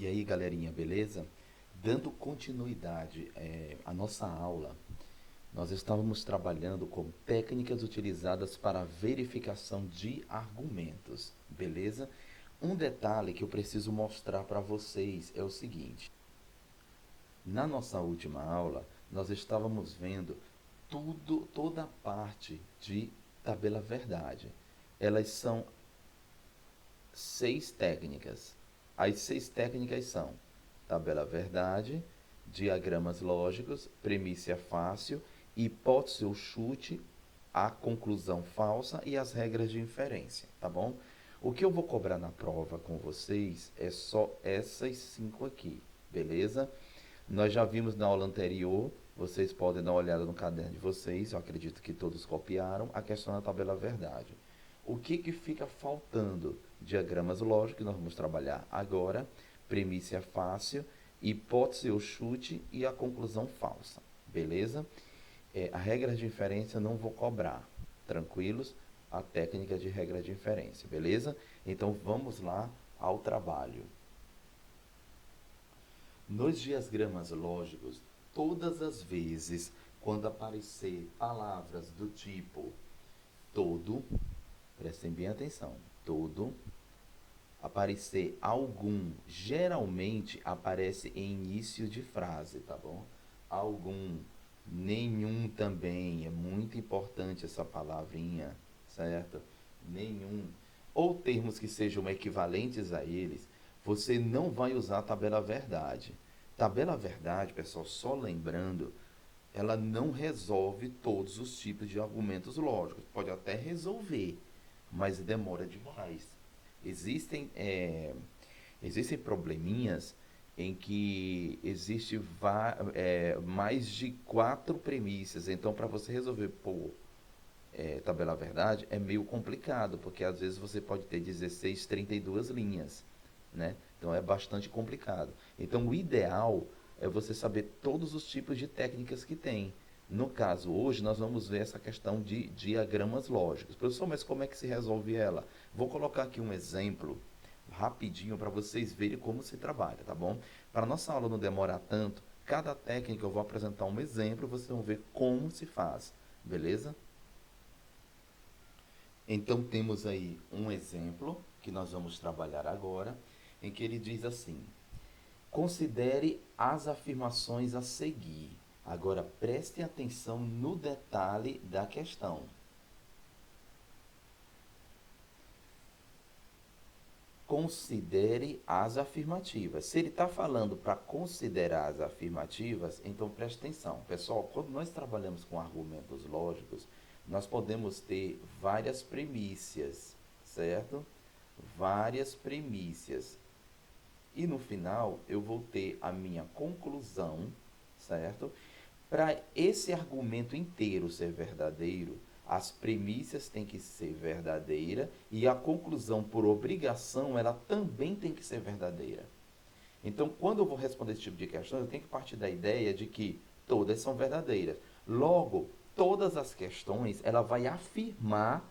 E aí, galerinha, beleza? Dando continuidade à nossa aula, nós estávamos trabalhando com técnicas utilizadas para a verificação de argumentos, beleza? Um detalhe que eu preciso mostrar para vocês é o seguinte: na nossa última aula, nós estávamos vendo toda a parte de tabela verdade. Elas são 6 técnicas. As 6 técnicas são tabela verdade, diagramas lógicos, premissa fácil, hipótese ou chute, a conclusão falsa e as regras de inferência, tá bom? O que eu vou cobrar na prova com vocês é só essas 5 aqui, beleza? Nós já vimos na aula anterior, vocês podem dar uma olhada no caderno de vocês, eu acredito que todos copiaram, a questão da tabela verdade. O que fica faltando? Diagramas lógicos, que nós vamos trabalhar agora, premissa fácil, hipótese ou chute e a conclusão falsa, beleza? A regra de inferência não vou cobrar, tranquilos? A técnica de regra de inferência, beleza? Então vamos lá ao trabalho. Nos diagramas lógicos, todas as vezes quando aparecer palavras do tipo todo, prestem bem atenção, todo, aparecer algum, geralmente aparece em início de frase, tá bom? Algum, nenhum também, é muito importante essa palavrinha, certo? Nenhum. Ou termos que sejam equivalentes a eles, você não vai usar a tabela verdade. Tabela verdade, pessoal, só lembrando, ela não resolve todos os tipos de argumentos lógicos. Pode até resolver, mas demora demais. Existem probleminhas em que existe mais de 4 premissas. Então, para você resolver por tabela verdade, é meio complicado, porque às vezes você pode ter 16, 32 linhas, né? Então, é bastante complicado. Então, o ideal é você saber todos os tipos de técnicas que tem. No caso, hoje, nós vamos ver essa questão de diagramas lógicos. Professor, mas como é que se resolve ela? Vou colocar aqui um exemplo rapidinho para vocês verem como se trabalha, tá bom? Para a nossa aula não demorar tanto, cada técnica eu vou apresentar um exemplo, vocês vão ver como se faz, beleza? Então, temos aí um exemplo que nós vamos trabalhar agora, em que ele diz assim: considere as afirmações a seguir. Agora, preste atenção no detalhe da questão. Considere as afirmativas. Se ele está falando para considerar as afirmativas, então preste atenção. Pessoal, quando nós trabalhamos com argumentos lógicos, nós podemos ter várias premissas, certo? Várias premissas. E no final, eu vou ter a minha conclusão, certo? Para esse argumento inteiro ser verdadeiro, as premissas têm que ser verdadeiras e a conclusão, por obrigação, ela também tem que ser verdadeira. Então, quando eu vou responder esse tipo de questão, eu tenho que partir da ideia de que todas são verdadeiras. Logo, todas as questões, ela vai afirmar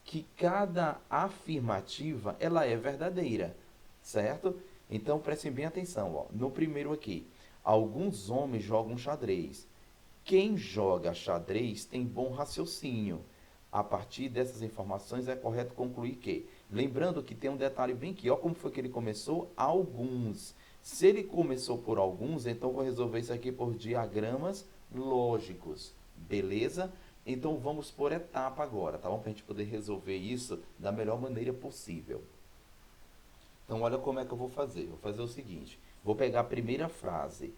que cada afirmativa, ela é verdadeira, certo? Então, prestem bem atenção, ó. No primeiro aqui, alguns homens jogam xadrez. Quem joga xadrez tem bom raciocínio. A partir dessas informações é correto concluir que, lembrando que tem um detalhe bem aqui, ó, como foi que ele começou? Alguns. Se ele começou por alguns, então vou resolver isso aqui por diagramas lógicos, beleza? Então vamos por etapa agora, tá bom? Para a gente poder resolver isso da melhor maneira possível. Então olha como é que eu vou fazer. Vou fazer o seguinte, vou pegar a primeira frase.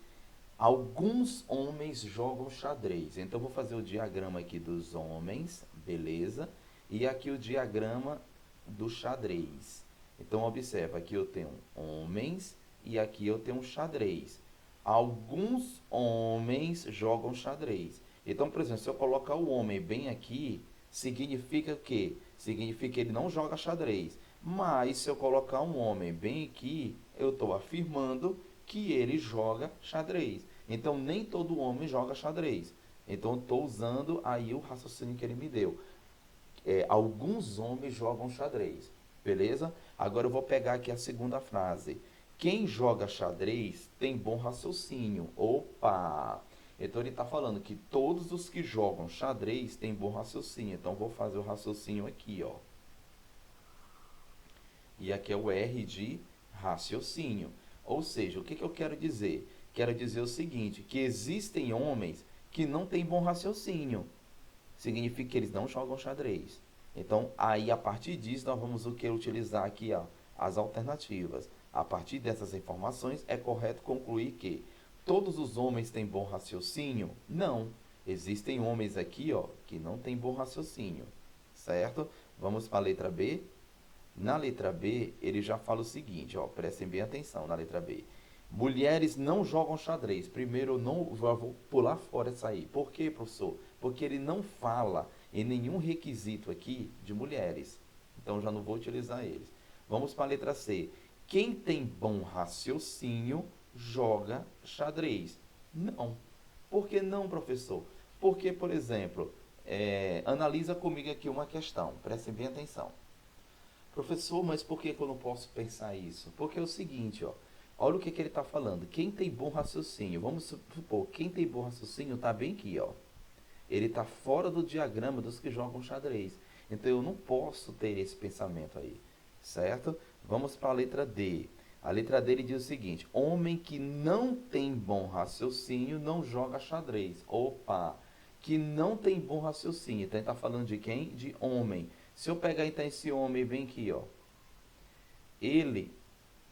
Alguns homens jogam xadrez. Então, vou fazer o diagrama aqui dos homens, beleza? E aqui o diagrama do xadrez. Então, observa, aqui eu tenho homens e aqui eu tenho xadrez. Alguns homens jogam xadrez. Então, por exemplo, se eu colocar o homem bem aqui, significa o quê? Significa que ele não joga xadrez. Mas, se eu colocar um homem bem aqui, eu estou afirmando que ele joga xadrez. Então, nem todo homem joga xadrez. Então, estou usando aí o raciocínio que ele me deu. Alguns homens jogam xadrez. Beleza? Agora eu vou pegar aqui a segunda frase. Quem joga xadrez tem bom raciocínio. Opa! Então ele está falando que todos os que jogam xadrez têm bom raciocínio. Então vou fazer o raciocínio aqui, ó. E aqui é o R de raciocínio. Ou seja, o que, que eu quero dizer? Quero dizer o seguinte, que existem homens que não têm bom raciocínio. Significa que eles não jogam xadrez. Então, aí a partir disso, nós vamos o que utilizar aqui, ó, as alternativas. A partir dessas informações, é correto concluir que todos os homens têm bom raciocínio? Não. Existem homens aqui, ó, que não têm bom raciocínio. Certo? Vamos para a letra B. Na letra B, ele já fala o seguinte, ó, prestem bem atenção na letra B. Mulheres não jogam xadrez. Primeiro, eu não vou pular fora essa aí. Por quê, professor? Porque ele não fala em nenhum requisito aqui de mulheres. Então, já não vou utilizar eles. Vamos para a letra C. Quem tem bom raciocínio joga xadrez. Não. Por que não, professor? Porque, por exemplo, analisa comigo aqui uma questão. Prestem bem atenção. Professor, mas por que eu não posso pensar isso? Porque é o seguinte, ó. Olha o que, que ele está falando. Quem tem bom raciocínio, vamos supor, quem tem bom raciocínio está bem aqui, ó. Ele está fora do diagrama dos que jogam xadrez. Então eu não posso ter esse pensamento aí, certo? Vamos para a letra D. A letra D ele diz o seguinte: homem que não tem bom raciocínio não joga xadrez. Opa! Que não tem bom raciocínio. Então ele está falando de quem? De homem. Se eu pegar então esse homem bem aqui, ó, ele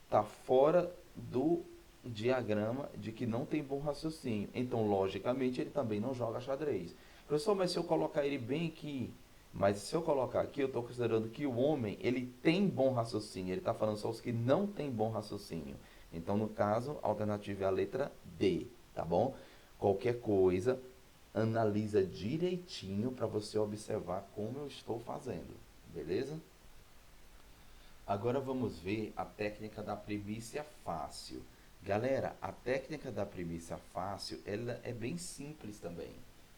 está fora do diagrama de que não tem bom raciocínio. Então, logicamente, ele também não joga xadrez. Professor, mas se eu colocar ele bem aqui, mas se eu colocar aqui, eu estou considerando que o homem, ele tem bom raciocínio. Ele está falando só os que não têm bom raciocínio. Então, no caso, a alternativa é a letra D, tá bom? Qualquer coisa, analisa direitinho para você observar como eu estou fazendo, beleza? Agora vamos ver a técnica da premissa fácil. Galera, a técnica da premissa fácil, ela é bem simples também.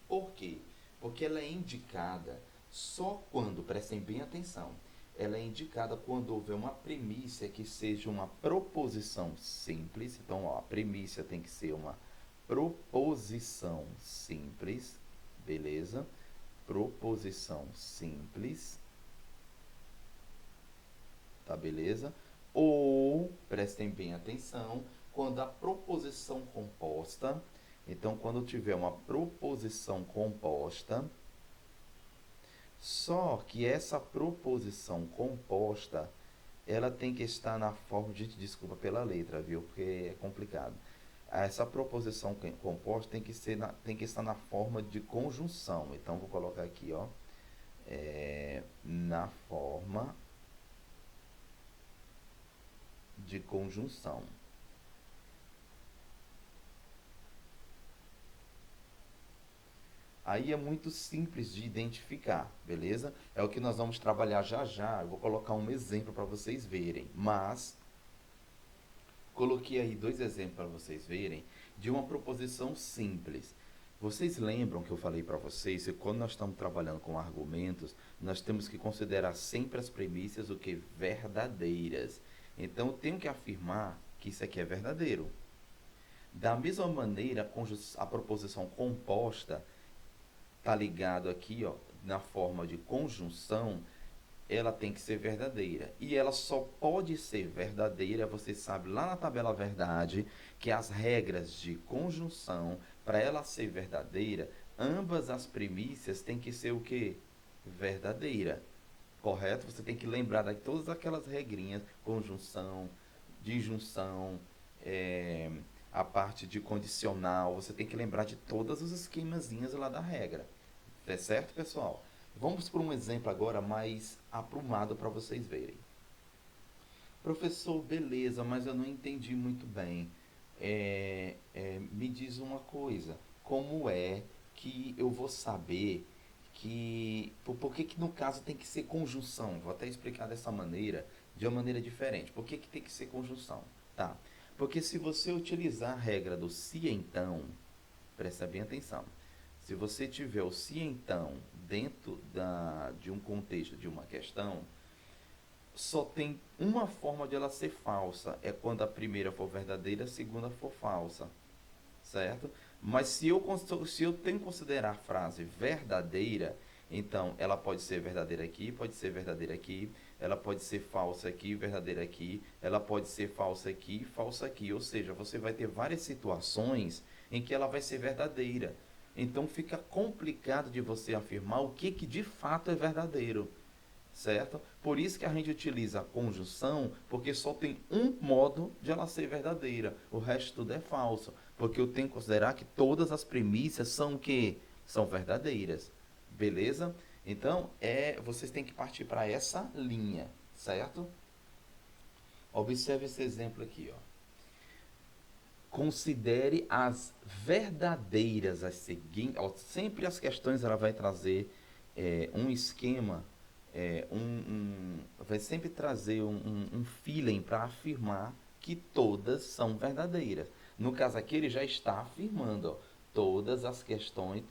Por quê? Porque ela é indicada só quando, prestem bem atenção, ela é indicada quando houver uma premissa que seja uma proposição simples. Então, ó, a premissa tem que ser uma proposição simples, beleza? Proposição simples, tá beleza? Ou, prestem bem atenção, quando a proposição composta, então quando tiver uma proposição composta, só que essa proposição composta, ela tem que estar na forma, gente, desculpa pela letra, viu? Porque é complicado. Essa proposição composta tem que estar na forma de conjunção. Então, vou colocar aqui, ó, na forma de conjunção. Aí é muito simples de identificar, beleza? É o que nós vamos trabalhar já já. Eu vou colocar um exemplo para vocês verem, mas coloquei aí 2 exemplos para vocês verem de uma proposição simples. Vocês lembram que eu falei para vocês que quando nós estamos trabalhando com argumentos, nós temos que considerar sempre as premissas o que verdadeiras. Então eu tenho que afirmar que isso aqui é verdadeiro. Da mesma maneira, a proposição composta está ligado aqui, ó, na forma de conjunção, ela tem que ser verdadeira. E ela só pode ser verdadeira, você sabe lá na tabela verdade, que as regras de conjunção, para ela ser verdadeira, ambas as premissas têm que ser o quê? Verdadeira. Correto? Você tem que lembrar de todas aquelas regrinhas, conjunção, disjunção, a parte de condicional, você tem que lembrar de todos os esquemazinhos lá da regra. É certo, pessoal? Vamos por um exemplo agora mais aprumado para vocês verem. Professor, beleza, mas eu não entendi muito bem. Me diz uma coisa, como é que eu vou saber que... Por que no caso tem que ser conjunção? Vou até explicar dessa maneira, de uma maneira diferente. Por que tem que ser conjunção? Tá. Porque se você utilizar a regra do se então, presta bem atenção. Se você tiver o se então dentro de um contexto de uma questão, só tem uma forma de ela ser falsa, é quando a primeira for verdadeira, a segunda for falsa, certo? Mas se eu tenho que considerar a frase verdadeira, então ela pode ser verdadeira aqui, pode ser verdadeira aqui, ela pode ser falsa aqui, verdadeira aqui, ela pode ser falsa aqui, falsa aqui. Ou seja, você vai ter várias situações em que ela vai ser verdadeira. Então fica complicado de você afirmar o que de fato é verdadeiro, certo? Por isso que a gente utiliza a conjunção, porque só tem um modo de ela ser verdadeira, o resto tudo é falso, porque eu tenho que considerar que todas as premissas são o quê? São verdadeiras, beleza? Então, vocês têm que partir para essa linha, certo? Observe esse exemplo aqui, ó. Considere as verdadeiras, as seguintes, ó, sempre as questões ela vai trazer um esquema, vai sempre trazer um feeling para afirmar que todas são verdadeiras. No caso aqui ele já está afirmando, ó, todas as questões,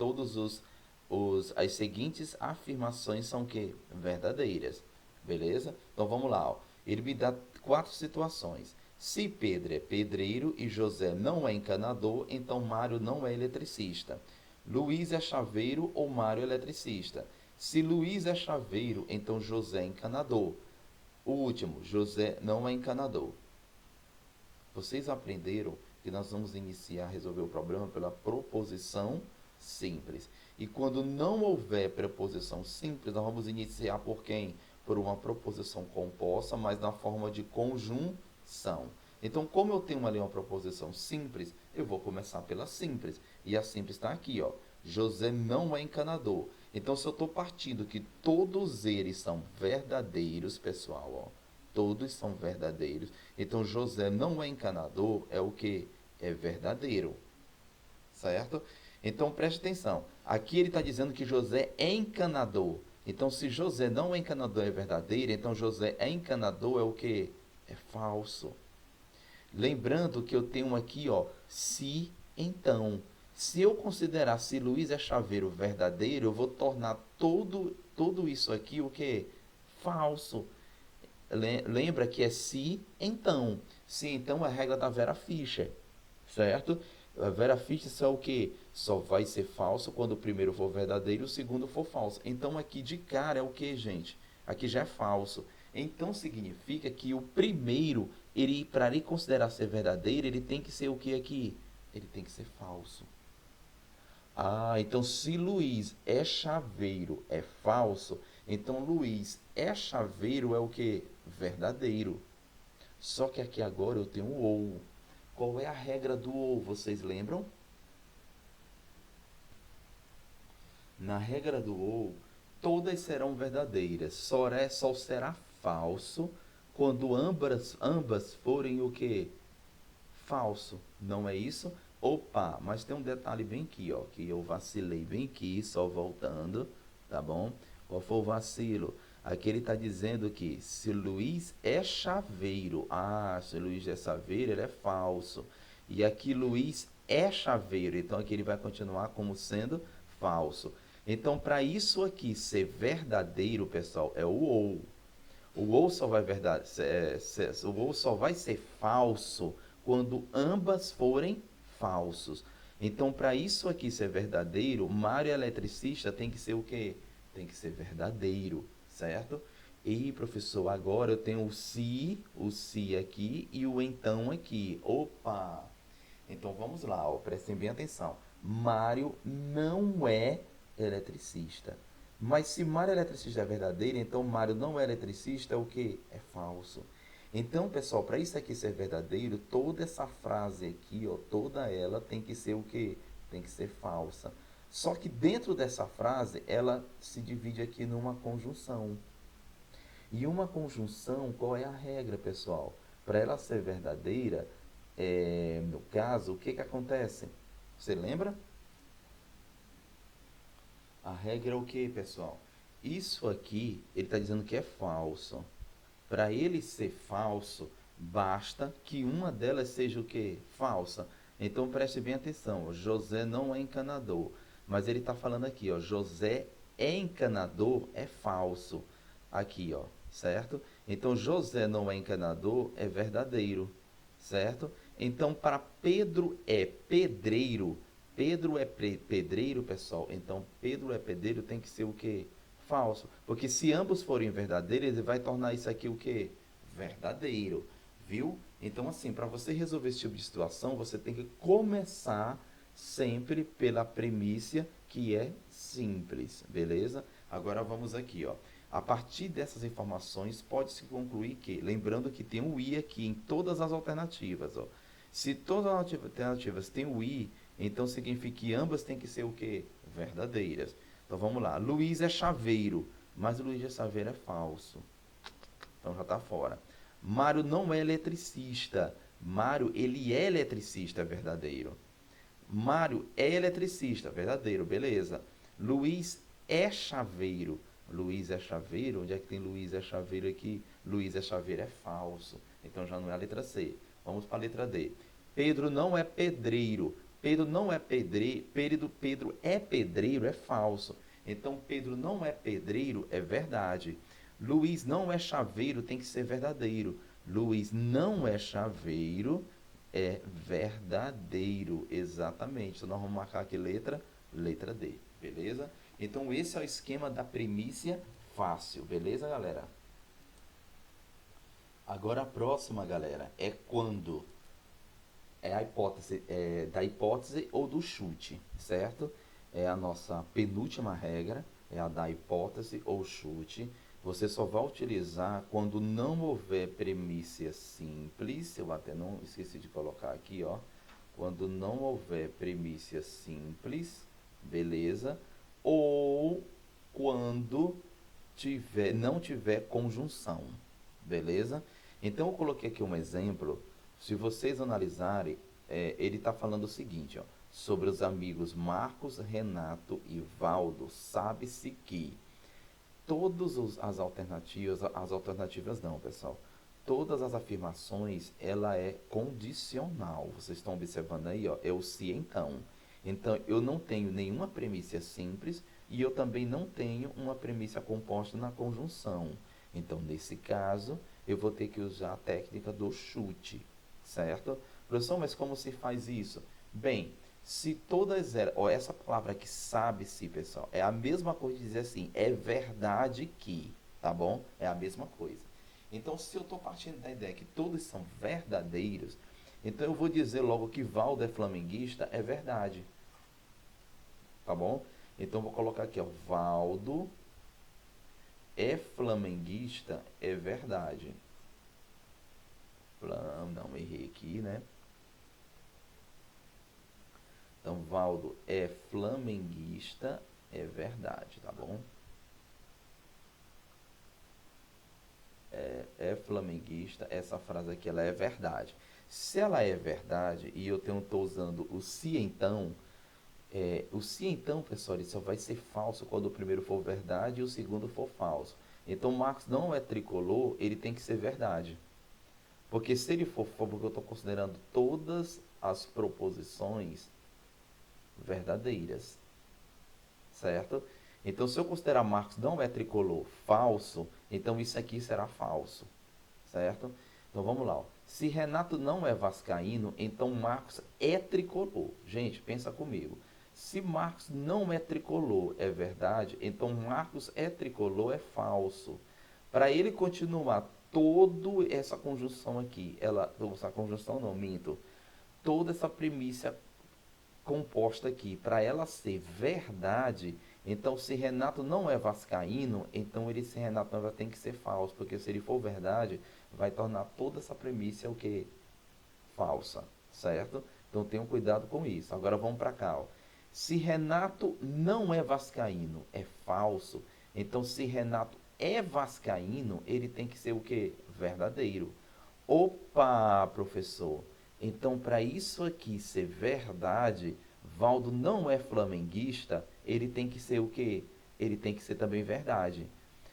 as seguintes afirmações são que verdadeiras, beleza? Então vamos lá, ó. Ele me dá 4 situações. Se Pedro é pedreiro e José não é encanador, então Mário não é eletricista. Luiz é chaveiro ou Mário é eletricista. Se Luiz é chaveiro, então José é encanador. O último, José não é encanador. Vocês aprenderam que nós vamos iniciar a resolver o problema pela proposição simples. E quando não houver preposição simples, nós vamos iniciar por quem? Por uma proposição composta, mas na forma de conjunção. Então, como eu tenho ali uma proposição simples, eu vou começar pela simples. E a simples está aqui, ó. José não é encanador. Então, se eu estou partindo que todos eles são verdadeiros, pessoal, ó, todos são verdadeiros. Então, José não é encanador, é o que? É verdadeiro, certo? Então, preste atenção. Aqui ele está dizendo que José é encanador. Então, se José não é encanador, é verdadeiro. Então, José é encanador, é o que? É falso. Lembrando que eu tenho aqui, ó, se, então. Se eu considerar se Luiz é chaveiro verdadeiro, eu vou tornar tudo isso aqui o que? Falso. Lembra que é se, então. Se, então, é a regra da Vera Fischer, certo? A Vera Fischer só o que? Só vai ser falso quando o primeiro for verdadeiro e o segundo for falso. Então, aqui de cara é o que, gente? Aqui já é falso. Então, significa que o primeiro, para ele considerar ser verdadeiro, ele tem que ser o que aqui? Ele tem que ser falso. Ah, então se Luiz é chaveiro, é falso, então Luiz é chaveiro é o que? Verdadeiro. Só que aqui agora eu tenho o ou. Qual é a regra do ou? Vocês lembram? Na regra do ou, todas serão verdadeiras. Só será falso quando ambas forem o que? Falso. Não é isso? Opa, mas tem um detalhe bem aqui, ó, que eu vacilei bem aqui, só voltando, tá bom? Qual foi o vacilo? Aqui ele está dizendo que se Luiz é chaveiro, se Luiz é chaveiro, ele é falso. E aqui Luiz é chaveiro, então aqui ele vai continuar como sendo falso. Então, para isso aqui ser verdadeiro, pessoal, é o ou. O ou só vai o ou só vai ser falso quando ambas forem falsos. Então, para isso aqui ser verdadeiro, Mário eletricista tem que ser o quê? Tem que ser verdadeiro, certo? E, professor, agora eu tenho o se aqui e o então aqui. Opa! Então, vamos lá, ó, prestem bem atenção. Mário não é eletricista. Mas se Mário é eletricista é verdadeiro, então Mário não é eletricista é o que? É falso. Então, pessoal, para isso aqui ser verdadeiro, toda essa frase aqui, ó, toda ela tem que ser o que? Tem que ser falsa. Só que dentro dessa frase, ela se divide aqui numa conjunção. E uma conjunção, qual é a regra, pessoal? Para ela ser verdadeira, no caso, o que acontece? Você lembra? A regra é o que, pessoal? Isso aqui, ele está dizendo que é falso. Para ele ser falso, basta que uma delas seja o que? Falsa. Então preste bem atenção. José não é encanador. Mas ele está falando aqui, ó. José é encanador, é falso. Aqui, ó. Certo? Então, José não é encanador, é verdadeiro, certo? Então, para Pedro é pedreiro, Pedro é pedreiro, pessoal. Então, Pedro é pedreiro tem que ser o quê? Falso. Porque se ambos forem verdadeiros, ele vai tornar isso aqui o quê? Verdadeiro, viu? Então, assim, para você resolver esse tipo de situação, você tem que começar sempre pela premissa que é simples, beleza? Agora vamos aqui, ó. A partir dessas informações, pode-se concluir que, lembrando que tem o i aqui em todas as alternativas, ó. Se todas as alternativas têm o i, então significa que ambas têm que ser o quê? Verdadeiras. Então vamos lá. Luiz é chaveiro, mas Luiz é chaveiro é falso. Então já está fora. Mário não é eletricista. Mário, ele é eletricista, é verdadeiro. Mário é eletricista, verdadeiro, beleza. Luiz é chaveiro. Luiz é chaveiro? Onde é que tem Luiz é chaveiro aqui? Luiz é chaveiro é falso. Então já não é a letra C. Vamos para a letra D. Pedro não é pedreiro. Pedro não é pedreiro. Pedro é pedreiro é falso. Então Pedro não é pedreiro é verdade. Luiz não é chaveiro tem que ser verdadeiro. Luiz não é chaveiro é verdadeiro, exatamente. Então, nós vamos marcar aqui letra D, beleza? Então, esse é o esquema da primícia fácil, beleza, galera? Agora, a próxima, galera, é quando é a hipótese, da hipótese ou do chute, certo? É a nossa penúltima regra, é a da hipótese ou chute. Você só vai utilizar quando não houver premissa simples. Eu até não esqueci de colocar aqui, ó. Quando não houver premissa simples, beleza? Ou quando não tiver conjunção, beleza? Então eu coloquei aqui um exemplo. Se vocês analisarem, ele está falando o seguinte, ó, sobre os amigos Marcos, Renato e Valdo, sabe-se que as alternativas não, pessoal, todas as afirmações, ela é condicional. Vocês estão observando aí, ó, é o se então. Então, eu não tenho nenhuma premissa simples e eu também não tenho uma premissa composta na conjunção. Então, nesse caso, eu vou ter que usar a técnica do chute, certo? Professor, mas como se faz isso? Bem, se todas elas, ó, essa palavra que sabe-se, pessoal, é a mesma coisa de dizer assim, é verdade que, tá bom? É a mesma coisa. Então, se eu estou partindo da ideia que todos são verdadeiros, então eu vou dizer logo que Valdo é flamenguista, é verdade. Tá bom? Então, vou colocar aqui, ó, Valdo é flamenguista, é verdade. Não, errei aqui, né? Então, Valdo é flamenguista, é verdade, tá bom? É flamenguista, essa frase aqui ela é verdade. Se ela é verdade e eu estou usando o se então, o se então, pessoal, ele só vai ser falso quando o primeiro for verdade e o segundo for falso. Então, Marcos não é tricolor, ele tem que ser verdade. Porque se ele for, porque eu estou considerando todas as proposições verdadeiras, certo? Então, se eu considerar Marcos não é tricolor falso, então isso aqui será falso, certo? Então, vamos lá. Ó. Se Renato não é vascaíno, então Marcos é tricolor. Gente, pensa comigo. Se Marcos não é tricolor, é verdade, então Marcos é tricolor, é falso. Para ele continuar toda essa conjunção aqui, essa conjunção não, minto, toda essa premissa composta aqui, para ela ser verdade, então se Renato não é vascaíno, então esse Renato não vai ter que ser falso, porque se ele for verdade, vai tornar toda essa premissa o que? Falsa, certo? Então tenham cuidado com isso. Agora vamos para cá. Ó. Se Renato não é vascaíno, é falso. Então se Renato é vascaíno, ele tem que ser o que? Verdadeiro. Opa, professor. Então, para isso aqui ser verdade, Valdo não é flamenguista, ele tem que ser o quê? Ele tem que ser também verdade.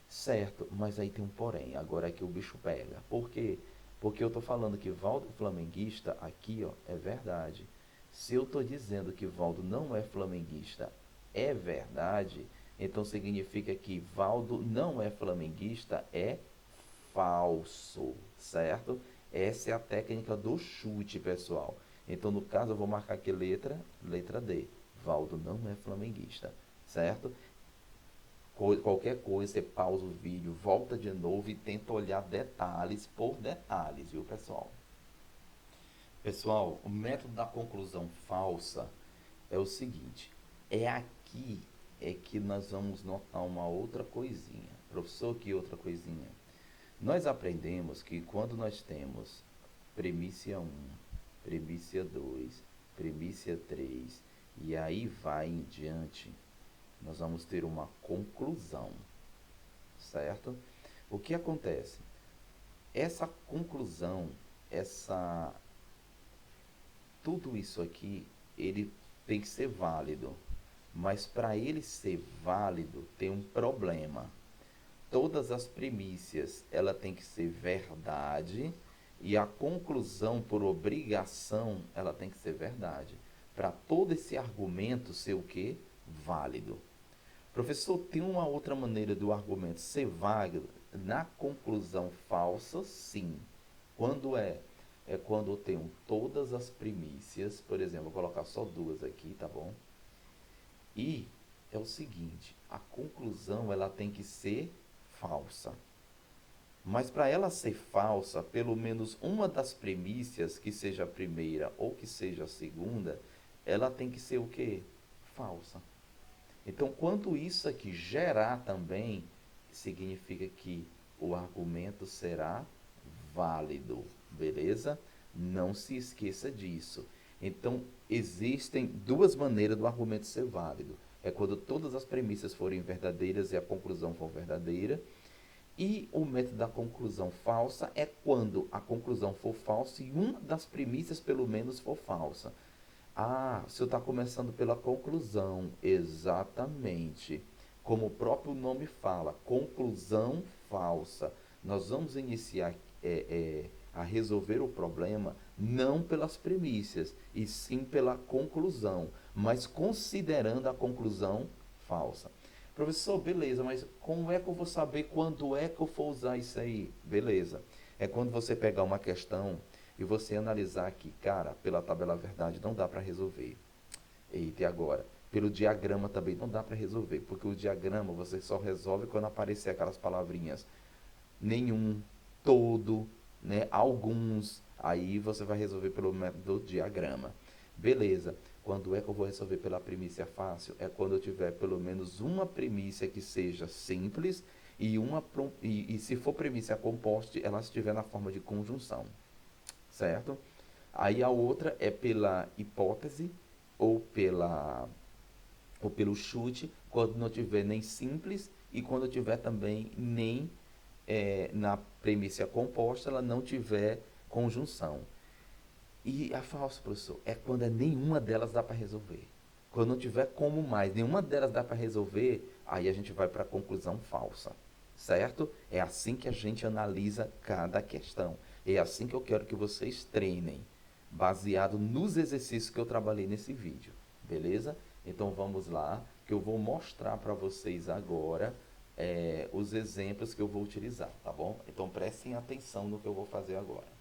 Certo, mas aí tem um porém, agora é que o bicho pega. Por quê? Porque eu estou falando que Valdo é flamenguista, aqui ó, é verdade. Se eu estou dizendo que Valdo não é flamenguista, é verdade, então significa que Valdo não é flamenguista, é falso, certo? Essa é a técnica do chute, pessoal. Então, no caso, eu vou marcar aqui letra D. Valdo não é flamenguista, certo? Qualquer coisa, você pausa o vídeo, volta de novo e tenta olhar detalhes por detalhes, viu, pessoal? Pessoal, o método da conclusão falsa é o seguinte, é aqui é que nós vamos notar uma outra coisinha. Professor, que outra coisinha? Nós aprendemos que quando nós temos premissa 1, premissa 2, premissa 3 e aí vai em diante, nós vamos ter uma conclusão, certo? O que acontece? Essa conclusão, tudo isso aqui, ele tem que ser válido. Mas para ele ser válido, tem um problema. Todas as premissas, ela tem que ser verdade e a conclusão, por obrigação, ela tem que ser verdade. Para todo esse argumento ser o quê? Válido. Professor, tem uma outra maneira do argumento ser válido? Na conclusão falsa, sim. Quando é? É quando eu tenho todas as premissas, por exemplo, vou colocar só duas aqui, tá bom? E é o seguinte, a conclusão ela tem que ser falsa. Mas para ela ser falsa, pelo menos uma das premissas, que seja a primeira ou que seja a segunda, ela tem que ser o quê? Falsa. Então, quando isso aqui gerar também, significa que o argumento será válido, beleza? Não se esqueça disso. Então, existem duas maneiras do argumento ser válido. É quando todas as premissas forem verdadeiras e a conclusão for verdadeira. E o método da conclusão falsa é quando a conclusão for falsa e uma das premissas, pelo menos, for falsa. Ah, o senhor está começando pela conclusão. Exatamente. Como o próprio nome fala, conclusão falsa. Nós vamos iniciar a resolver o problema não pelas premissas, e sim pela conclusão, mas considerando a conclusão falsa. Professor, beleza, mas como é que eu vou saber quando é que eu for usar isso aí? Beleza. É quando você pegar uma questão e você analisar aqui, cara, pela tabela verdade não dá para resolver. Eita, e agora? Pelo diagrama também não dá para resolver, porque o diagrama você só resolve quando aparecer aquelas palavrinhas nenhum, todo, né, alguns. Aí você vai resolver pelo método do diagrama. Beleza. Quando é que eu vou resolver pela premissa fácil? É quando eu tiver pelo menos uma premissa que seja simples e se for premissa composta, ela estiver na forma de conjunção, certo? Aí a outra é pela hipótese ou pelo chute, quando não tiver nem simples e quando tiver também nem na premissa composta, ela não tiver conjunção. E a falsa, professor, é quando nenhuma delas dá para resolver. Quando não tiver como mais, nenhuma delas dá para resolver, aí a gente vai para a conclusão falsa, certo? É assim que a gente analisa cada questão. É assim que eu quero que vocês treinem, baseado nos exercícios que eu trabalhei nesse vídeo, beleza? Então vamos lá, que eu vou mostrar para vocês agora os exemplos que eu vou utilizar, tá bom? Então prestem atenção no que eu vou fazer agora.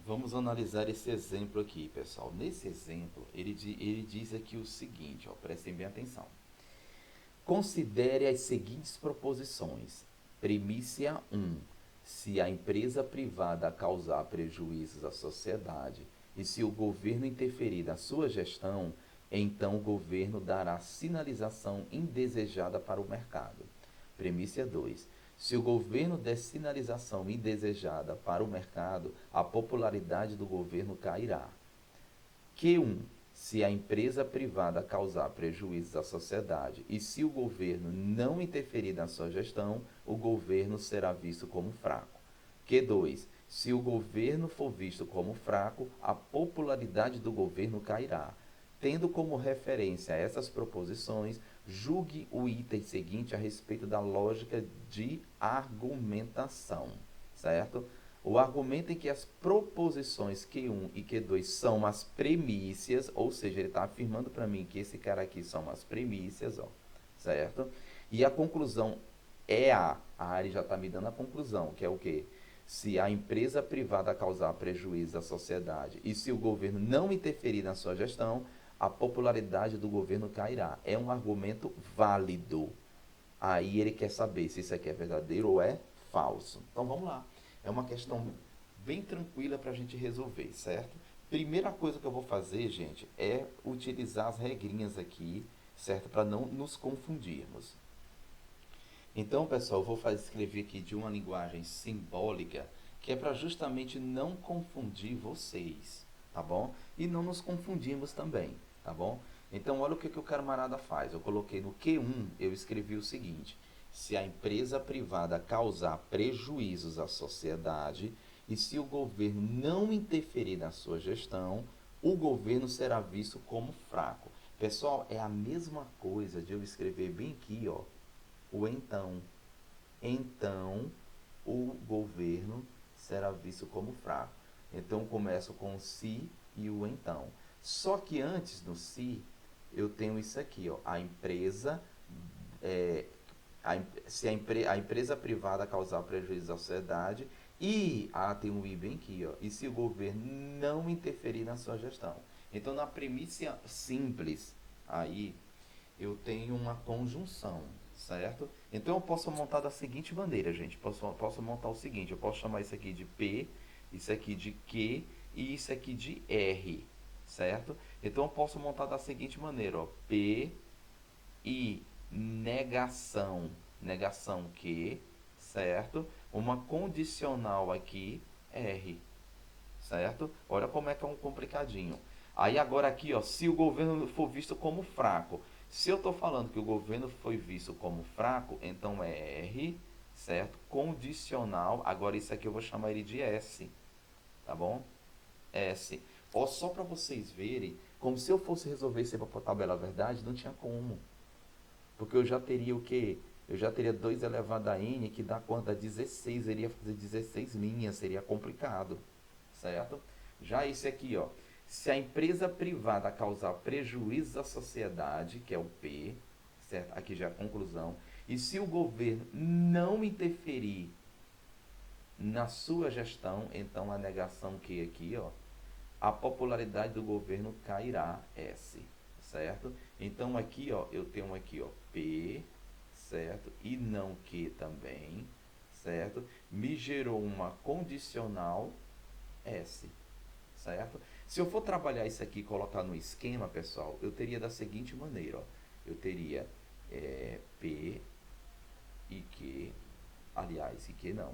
Vamos analisar esse exemplo aqui, pessoal. Nesse exemplo, ele diz aqui o seguinte, ó, prestem bem atenção. Considere as seguintes proposições. Premissa 1. Se a empresa privada causar prejuízos à sociedade e se o governo interferir na sua gestão, então o governo dará sinalização indesejada para o mercado. Premissa 2. Se o governo der sinalização indesejada para o mercado, a popularidade do governo cairá. Q1. Se a empresa privada causar prejuízos à sociedade e se o governo não interferir na sua gestão, o governo será visto como fraco. Q2. Se o governo for visto como fraco, a popularidade do governo cairá. Tendo como referência essas proposições, julgue o item seguinte a respeito da lógica de argumentação, certo? O argumento em que as proposições Q1 e Q2 são as premissas, ou seja, ele está afirmando para mim que esse cara aqui são as premissas, ó, certo? E a conclusão A Ari já está me dando a conclusão, que é o quê? Se a empresa privada causar prejuízo à sociedade e se o governo não interferir na sua gestão, a popularidade do governo cairá. É um argumento válido. Aí ele quer saber se isso aqui é verdadeiro ou é falso. Então vamos lá. É uma questão bem tranquila para a gente resolver, certo? Primeira coisa que eu vou fazer, gente, é utilizar as regrinhas aqui, certo? Para não nos confundirmos. Então, pessoal, eu vou escrever aqui de uma linguagem simbólica, que é para justamente não confundir vocês, tá bom? E não nos confundirmos também, tá bom? Então, olha o que o camarada faz. Eu coloquei no Q1, eu escrevi o seguinte: se a empresa privada causar prejuízos à sociedade e se o governo não interferir na sua gestão, o governo será visto como fraco. Pessoal, é a mesma coisa de eu escrever bem aqui, ó, o então. Então, o governo será visto como fraco. Então, começo com o se e o então. Só que antes do se, eu tenho isso aqui, ó, a empresa, se a empresa privada causar prejuízo à sociedade e, tem um i bem aqui, ó, e se o governo não interferir na sua gestão. Então, na premissa simples, aí eu tenho uma conjunção, certo? Então eu posso montar da seguinte maneira, gente. Posso montar o seguinte: eu posso chamar isso aqui de P, isso aqui de Q e isso aqui de R, certo? Então eu posso montar da seguinte maneira, ó, P e negação Q, certo? Uma condicional aqui, R, certo? Olha como é que é um complicadinho. Aí agora aqui, ó, se o governo for visto como fraco, se eu estou falando que o governo foi visto como fraco, então é R, certo? Condicional, agora isso aqui eu vou chamar ele de S, tá bom? S. Ó, só para vocês verem, como se eu fosse resolver isso para a tabela verdade, não tinha como. Porque eu já teria o quê? Eu já teria 2 elevado a n, que dá quanto? A 16, eu iria fazer 16 linhas, seria complicado, certo? Já esse aqui, ó, se a empresa privada causar prejuízo à sociedade, que é o P, certo? Aqui já é a conclusão, e se o governo não interferir na sua gestão, então a negação Q aqui, ó, a popularidade do governo cairá, S, certo? Então aqui, ó, eu tenho aqui, ó, P, certo? E não Q também, certo? Me gerou uma condicional S, certo? Se eu for trabalhar isso aqui e colocar no esquema, pessoal, eu teria da seguinte maneira, ó. Eu teria P e Q, aliás, e Q não.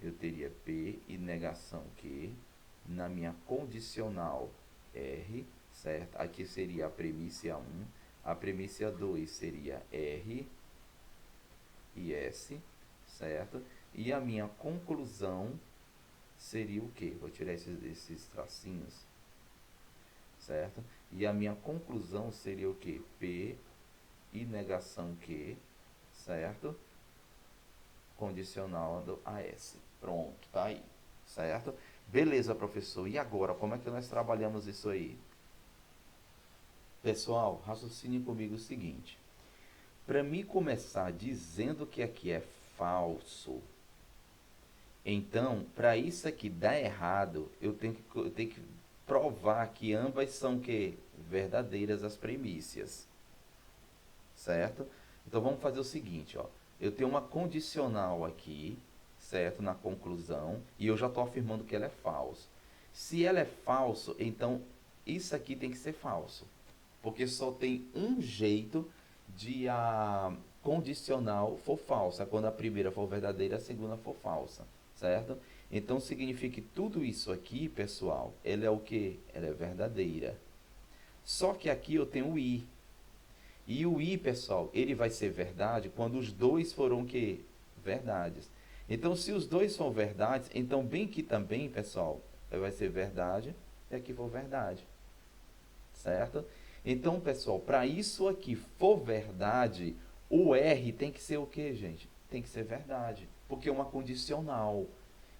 Eu teria P e negação Q na minha condicional R, certo? Aqui seria a premissa 1, a premissa 2 seria R e S, certo? E a minha conclusão seria o quê? Vou tirar esses tracinhos, certo? E a minha conclusão seria o quê? P e negação Q, certo? Condicional a S. Pronto, tá aí, certo? Beleza, professor. E agora, como é que nós trabalhamos isso aí? Pessoal, raciocine comigo o seguinte. Para mim começar dizendo que aqui é falso, então, para isso aqui dar errado, eu tenho que provar que ambas são que verdadeiras as premissas, certo? Então vamos fazer o seguinte, ó. Eu tenho uma condicional aqui, certo? Na conclusão, e eu já estou afirmando que ela é falsa. Se ela é falso, então isso aqui tem que ser falso, porque só tem um jeito de a condicional for falsa, quando a primeira for verdadeira, a segunda for falsa, certo? Então significa que tudo isso aqui, pessoal, ela é o que? Ela é verdadeira. Só que aqui eu tenho o i. E o i, pessoal, ele vai ser verdade quando os dois foram o que? Verdades. Então, se os dois são verdades, então bem que também, pessoal, vai ser verdade e aqui for verdade. Certo? Então, pessoal, para isso aqui for verdade, o R tem que ser o que, gente? Tem que ser verdade, porque é uma condicional.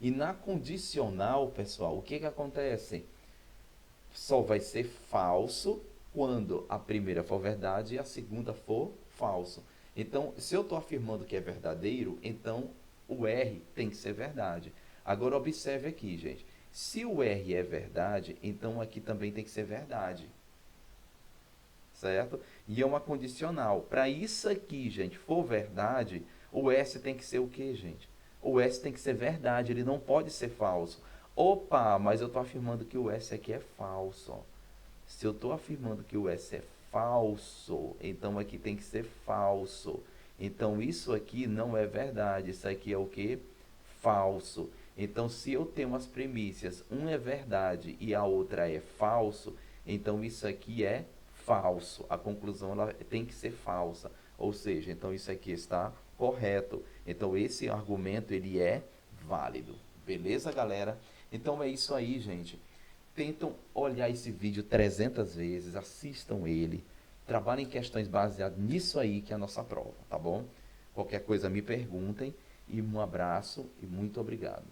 E na condicional, pessoal, o que acontece? Só vai ser falso quando a primeira for verdade e a segunda for falso. Então, se eu estou afirmando que é verdadeiro, então o R tem que ser verdade. Agora, observe aqui, gente. Se o R é verdade, então aqui também tem que ser verdade. Certo? E é uma condicional. Para isso aqui, gente, for verdade, o S tem que ser o quê, gente? O S tem que ser verdade, ele não pode ser falso. Opa, mas eu estou afirmando que o S aqui é falso. Se eu estou afirmando que o S é falso, então aqui tem que ser falso. Então isso aqui não é verdade, isso aqui é o que? Falso. Então se eu tenho umas premissas, uma é verdade e a outra é falso, então isso aqui é falso. A conclusão ela tem que ser falsa. Ou seja, então isso aqui está correto. Então esse argumento ele é válido. Beleza, galera? Então é isso aí, gente. Tentam olhar esse vídeo 300 vezes, assistam ele, trabalhem questões baseadas nisso aí que é a nossa prova, tá bom? Qualquer coisa me perguntem e um abraço e muito obrigado.